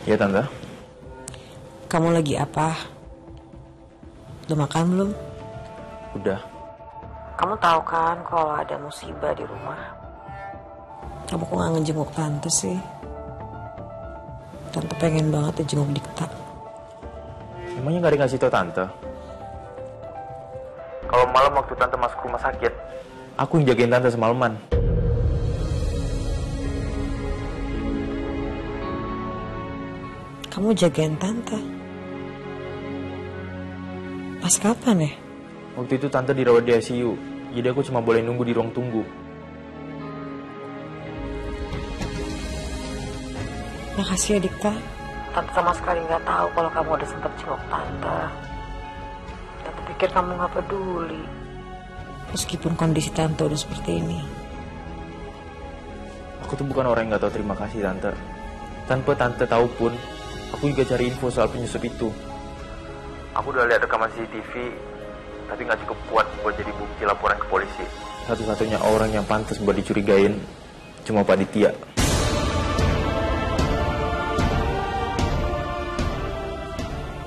Iya Tante. Kamu lagi apa? Udah makan belum? Udah. Kamu tahu kan kalau ada musibah di rumah. Kamu kok gak ngejenguk Tante sih? Tante pengen banget dijenguk Dikta. Emangnya gak dikasih tau Tante? Kalau malam waktu Tante masuk rumah sakit, aku yang jagain Tante semalaman. Kamu jagain Tante? Pas kapan ya? Waktu itu Tante dirawat di ICU, jadi aku cuma boleh nunggu di ruang tunggu. Makasih ya Dikta. Tante sama sekali gak tahu kalau kamu udah sempat jenguk Tante. Tante pikir kamu gak peduli. Meskipun kondisi Tante udah seperti ini. Aku tuh bukan orang yang gak tahu terima kasih Tante. Tanpa Tante tahu pun, aku juga cari info soal penyusup itu. Aku udah lihat rekaman CCTV, tapi gak cukup kuat buat jadi bukti laporan ke polisi. Satu-satunya orang yang pantas buat dicurigain cuma Pak Ditya.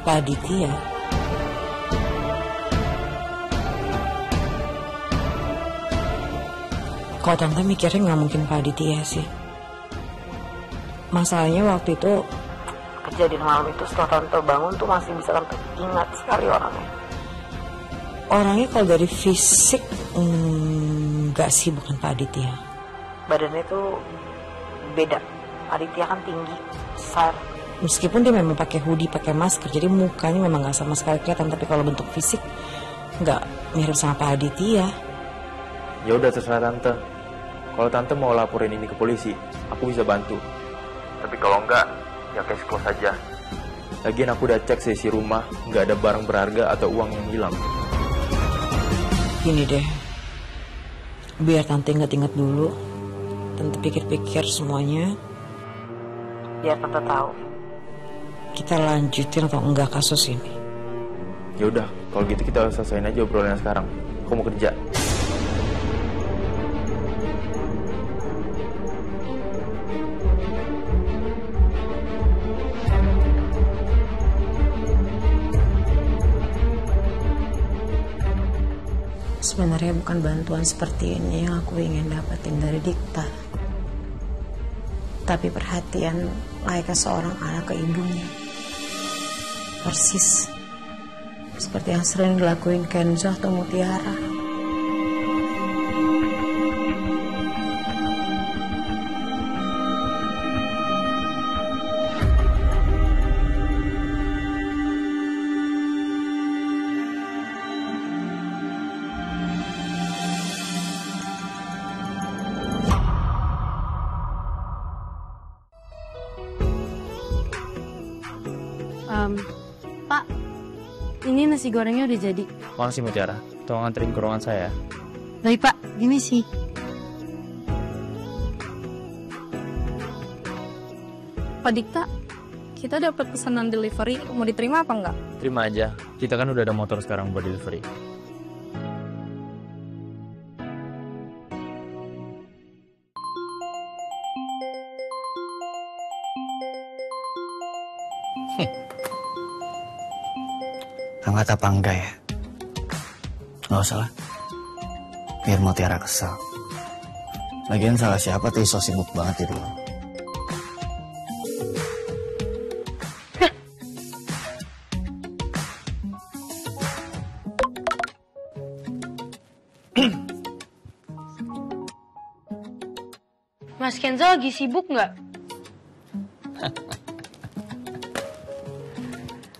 Pak Ditya? Kalau Tante mikirnya gak mungkin Pak Ditya sih. Masalahnya waktu itu kejadian malam itu setelah Tante bangun tuh masih bisa Tante ingat sekali orangnya. Orangnya kalau dari fisik enggak sih, bukan Pak Aditya. Badannya tuh beda. Pak Aditya kan tinggi, besar. Meskipun dia memang pakai hoodie, pakai masker, jadi mukanya memang nggak sama sekali kelihatan. Tapi kalau bentuk fisik nggak mirip sama Pak Aditya. Ya udah terserah Tante. Kalau Tante mau laporin ini ke polisi, aku bisa bantu. Tapi kalau enggak, ya case close aja. Lagian aku udah cek sisi rumah, nggak ada barang berharga atau uang yang hilang. Gini deh, biar Tante ingat-ingat dulu. Tante pikir-pikir semuanya. Biar Tante tahu kita lanjutin atau enggak kasus ini. Ya udah, kalau gitu kita selesaiin aja obrolannya sekarang. Aku mau kerja. Sebenarnya bukan bantuan seperti ini yang aku ingin dapetin dari Dikta. Tapi perhatian layaknya seorang anak ke ibunya. Persis seperti yang sering dilakuin Kenzo atau Mutiara. Pak, ini nasi gorengnya udah jadi. Makasih Mutiara, tolong anterin ke ruangan saya. Baik Pak, gini sih. Pak Dikta, kita dapat pesanan delivery, mau diterima apa enggak? Terima aja, kita kan udah ada motor sekarang buat delivery. Angkat apa enggak ya? Nggak usah lah. Biar Mutiara kesel. Lagian salah siapa tuh so sibuk banget jadi lo. Mas Kenzo lagi sibuk nggak?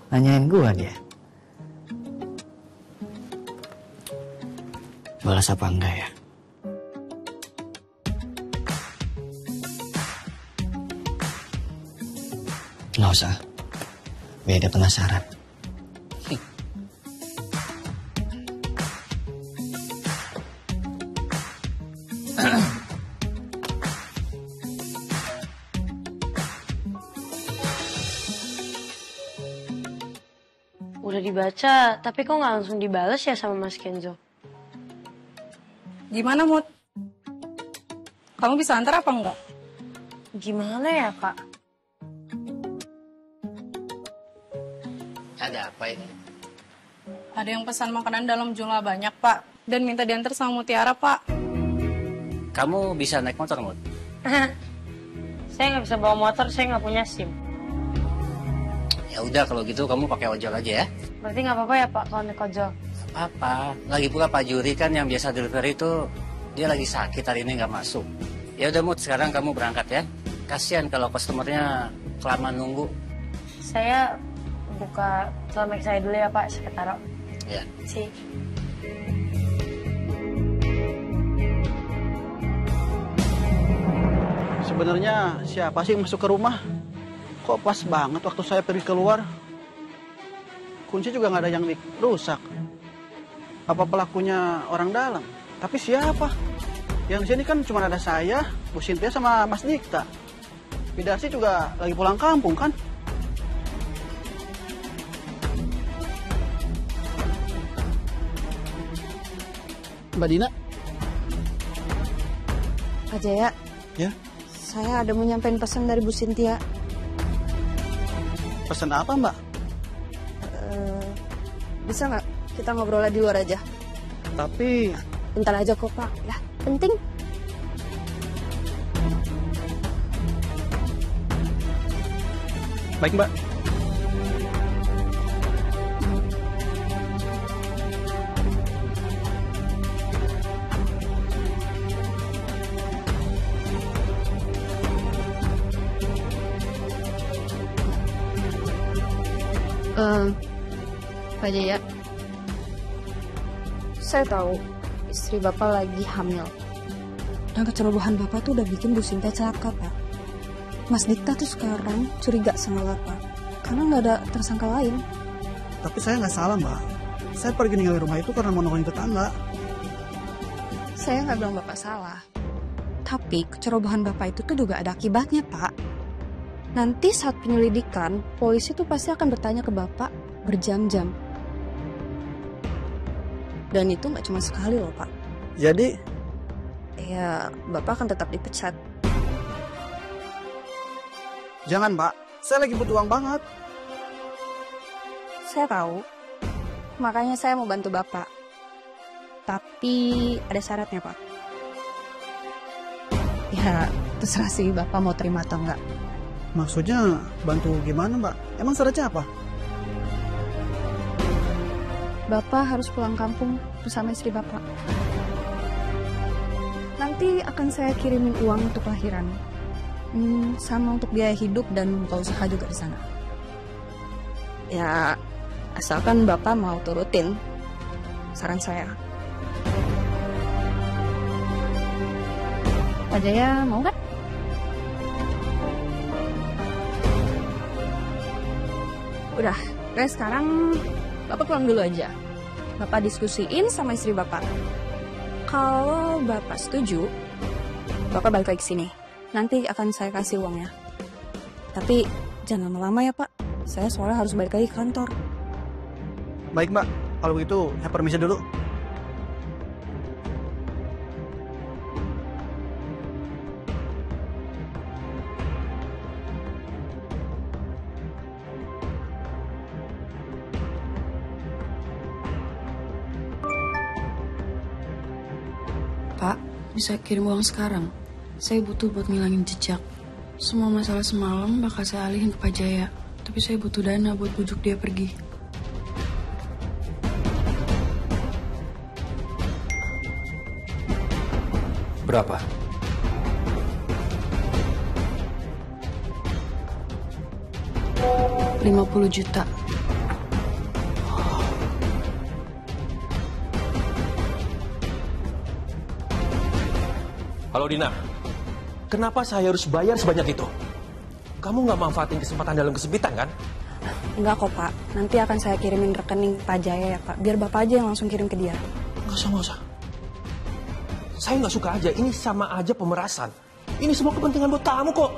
Nanyain gua dia. Balas apa enggak ya? Nggak usah. Beda penasaran. Udah dibaca, tapi kok nggak langsung dibalas ya sama Mas Kenzo? Gimana, Mut? Kamu bisa antar apa enggak? Gimana ya, Kak? apa ini? Ada yang pesan makanan dalam jumlah banyak, Pak. Dan minta diantar sama Mutiara, Pak. Kamu bisa naik motor, Mut? Saya nggak bisa bawa motor, saya nggak punya SIM. Ya udah kalau gitu kamu pakai ojol aja ya. Berarti nggak apa-apa ya Pak kalau naik ojol? Apa? Lagi pula Pak Juri kan yang biasa delivery itu dia lagi sakit hari ini nggak masuk. Ya udah Mut, sekarang kamu berangkat ya. Kasihan kalau customernya kelamaan nunggu. Saya buka celemek saya dulu ya Pak, saya taruh. Ya. Si. Sebenarnya siapa sih yang masuk ke rumah? Kok pas banget waktu saya pergi keluar? Kunci juga nggak ada yang rusak. Apa pelakunya orang dalam? Tapi siapa? Yang di sini kan cuma ada saya, Bu Sintia sama Mas Dikta. Bidasi juga lagi pulang kampung kan? Mbak Dina? Pak Jaya. Ya? Saya ada mau nyampein pesan dari Bu Sintia. Pesan apa Mbak? Bisa nggak kita ngobrolnya di luar aja? Tapi... Bentar aja kok Pak. Ya, penting. Baik Mbak. Pak Jaya, saya tahu istri Bapak lagi hamil. Dan kecerobohan Bapak tuh udah bikin Bu Sinta celaka, Pak. Mas Dikta tuh sekarang curiga sama Bapak. Karena nggak ada tersangka lain. Tapi saya nggak salah Mbak. Saya pergi ninggalin rumah itu karena mau nolongin tetangga. Saya nggak bilang Bapak salah. Tapi kecerobohan Bapak itu tuh juga ada akibatnya, Pak. Nanti saat penyelidikan, polisi tuh pasti akan bertanya ke Bapak berjam-jam. Dan itu nggak cuma sekali loh, Pak. Jadi? Ya, Bapak akan tetap dipecat. Jangan, Pak. Saya lagi butuh uang banget. Saya tahu. Makanya saya mau bantu Bapak. Tapi ada syaratnya, Pak. Ya, terserah sih Bapak mau terima atau enggak. Maksudnya bantu gimana, Mbak? Emang syaratnya apa? Bapak harus pulang kampung bersama istri Bapak. Nanti akan saya kirimin uang untuk lahiran. Sama untuk biaya hidup dan buka usaha juga di sana. Ya, asalkan Bapak mau turutin saran saya. Pak Jaya mau kan? Udah, guys, sekarang Bapak pulang dulu aja. Bapak diskusiin sama istri Bapak. Kalau Bapak setuju, Bapak balik lagi ke sini. Nanti akan saya kasih uangnya. Tapi jangan lama-lama ya, Pak. Saya soalnya harus balik lagi ke kantor. Baik, Mbak. Kalau begitu, saya permisi dulu. Pak, bisa kirim uang sekarang? Saya butuh buat ngilangin jejak. Semua masalah semalam bakal saya alihin ke Pak Jaya. Tapi saya butuh dana buat bujuk dia pergi. Berapa? $50 juta. Halo Dina, kenapa saya harus bayar sebanyak itu? Kamu nggak manfaatin kesempatan dalam kesempitan kan? Enggak kok, Pak. Nanti akan saya kirimin rekening Pak Jaya ya, Pak. Biar Bapak aja yang langsung kirim ke dia. Nggak usah. Saya nggak suka aja, ini sama aja pemerasan. Ini semua kepentingan buat kamu kok.